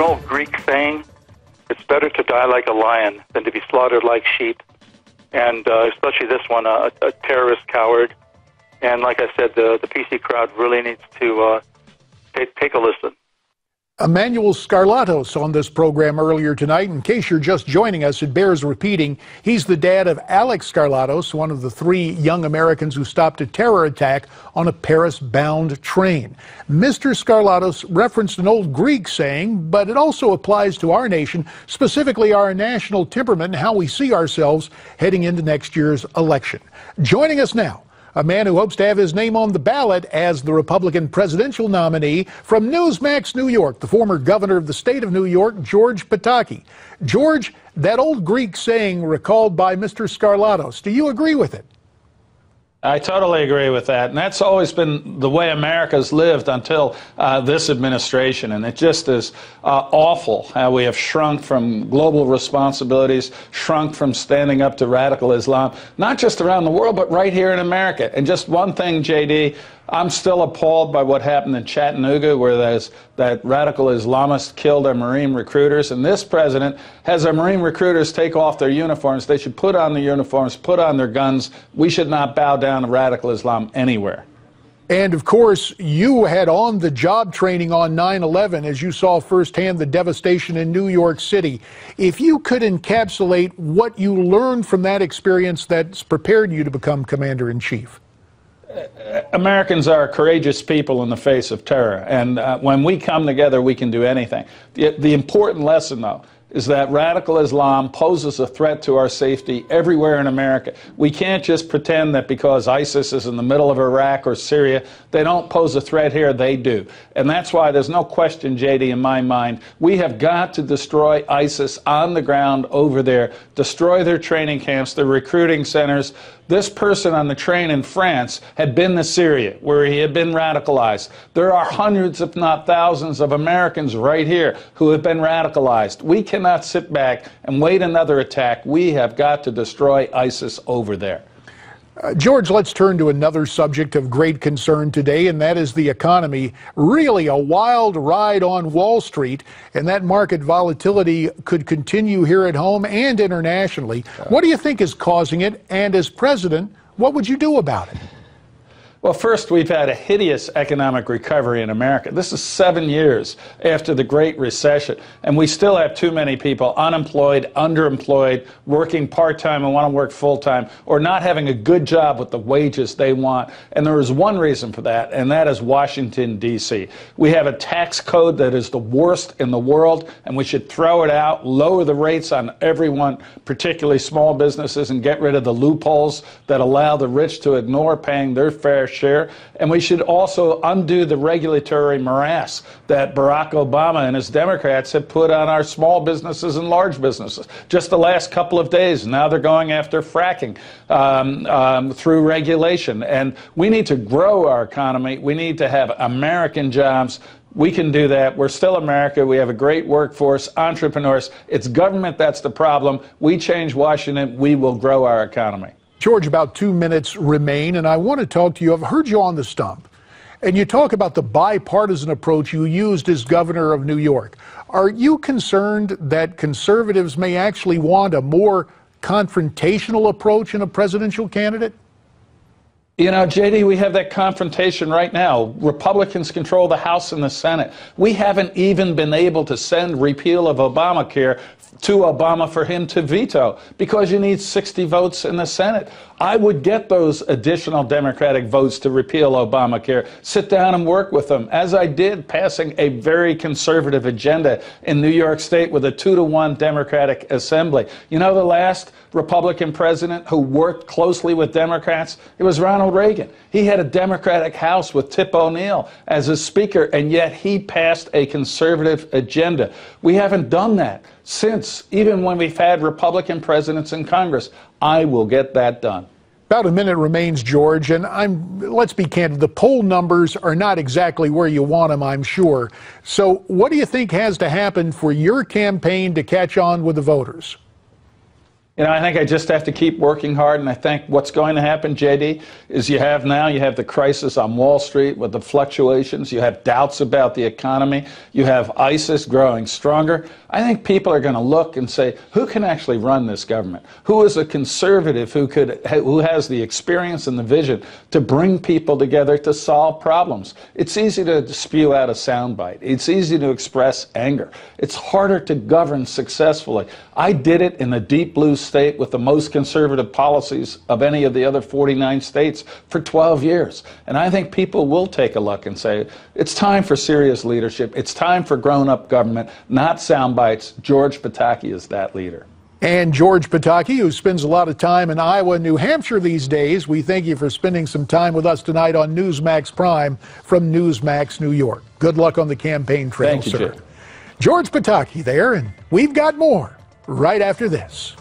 old Greek saying, it's better to die like a lion than to be slaughtered like sheep. And especially this one, a terrorist coward. And like I said, the PC crowd really needs to take a listen. Emmanuel Scarlatos on this program earlier tonight. In case you're just joining us, it bears repeating. He's the dad of Alex Scarlatos, one of the 3 young Americans who stopped a terror attack on a Paris-bound train. Mr. Scarlatos referenced an old Greek saying, but it also applies to our nation, specifically our national temperament and how we see ourselves heading into next year's election. Joining us now, a man who hopes to have his name on the ballot as the Republican presidential nominee from Newsmax, New York, the former governor of the state of New York, George Pataki. George, that old Greek saying recalled by Mr. Scarlatos, do you agree with it? I totally agree with that, and that's always been the way America's lived until this administration, and it just is awful how we have shrunk from global responsibilities, shrunk from standing up to radical Islam, not just around the world, but right here in America. And just one thing, JD, I'm still appalled by what happened in Chattanooga, where that radical Islamist killed our Marine recruiters. And this president has our Marine recruiters take off their uniforms. They should put on the uniforms, put on their guns. We should not bow down to radical Islam anywhere. And, of course, you had on-the-job training on 9/11 as you saw firsthand the devastation in New York City. If you could encapsulate what you learned from that experience that's prepared you to become Commander-in-Chief. Americans are courageous people in the face of terror, and when we come together, we can do anything. The important lesson, though, is that radical Islam poses a threat to our safety everywhere in America. We can't just pretend that because ISIS is in the middle of Iraq or Syria, they don't pose a threat here. They do. And that's why there's no question, JD, in my mind, we have got to destroy ISIS on the ground over there, destroy their training camps, their recruiting centers. This person on the train in France had been to Syria, where he had been radicalized. There are hundreds, if not thousands, of Americans right here who have been radicalized. We cannot sit back and wait another attack. We have got to destroy ISIS over there. George, let's turn to another subject of great concern today, and that is the economy. Really a wild ride on Wall Street, and that market volatility could continue here at home and internationally. What do you think is causing it? And as president, what would you do about it? Well, first, we've had a hideous economic recovery in America. This is 7 years after the Great Recession, and we still have too many people unemployed, underemployed, working part-time and want to work full-time, or not having a good job with the wages they want. And there is one reason for that, and that is Washington, D.C. We have a tax code that is the worst in the world, and we should throw it out, lower the rates on everyone, particularly small businesses, and get rid of the loopholes that allow the rich to ignore paying their fair share. And we should also undo the regulatory morass that Barack Obama and his Democrats have put on our small businesses and large businesses. Just the last couple of days, now they're going after fracking through regulation. And we need to grow our economy. We need to have American jobs. We can do that. We're still America. We have a great workforce, entrepreneurs. It's government that's the problem. We change Washington, we will grow our economy. George, about 2 minutes remain, and I want to talk to you. I've heard you on the stump, and you talk about the bipartisan approach you used as governor of New York. Are you concerned that conservatives may actually want a more confrontational approach in a presidential candidate? You know, JD, we have that confrontation right now. Republicans control the House and the Senate. We haven't even been able to send repeal of Obamacare to Obama for him to veto because you need 60 votes in the Senate. I would get those additional Democratic votes to repeal Obamacare, sit down and work with them, as I did passing a very conservative agenda in New York State with a 2-to-1 Democratic assembly. You know the last Republican president who worked closely with Democrats? It was Ronald Reagan. He had a Democratic House with Tip O'Neill as a speaker, and yet he passed a conservative agenda. We haven't done that since, even when we've had Republican presidents in Congress. I will get that done. About a minute remains, George, and let's be candid, the poll numbers are not exactly where you want them, I'm sure. So what do you think has to happen for your campaign to catch on with the voters? You know, I think I just have to keep working hard, and I think what's going to happen, JD, is you have the crisis on Wall Street with the fluctuations. You have doubts about the economy. You have ISIS growing stronger. I think people are going to look and say, who can actually run this government? Who is a conservative who has the experience and the vision to bring people together to solve problems? It's easy to spew out a soundbite. It's easy to express anger. It's harder to govern successfully. I did it in a deep blue state with the most conservative policies of any of the other 49 states for 12 years. And I think people will take a look and say, it's time for serious leadership. It's time for grown-up government, not sound bites. George Pataki is that leader. And George Pataki, who spends a lot of time in Iowa and New Hampshire these days, we thank you for spending some time with us tonight on Newsmax Prime from Newsmax, New York. Good luck on the campaign trail, Thank you, sir. Jim. George Pataki there, and we've got more right after this.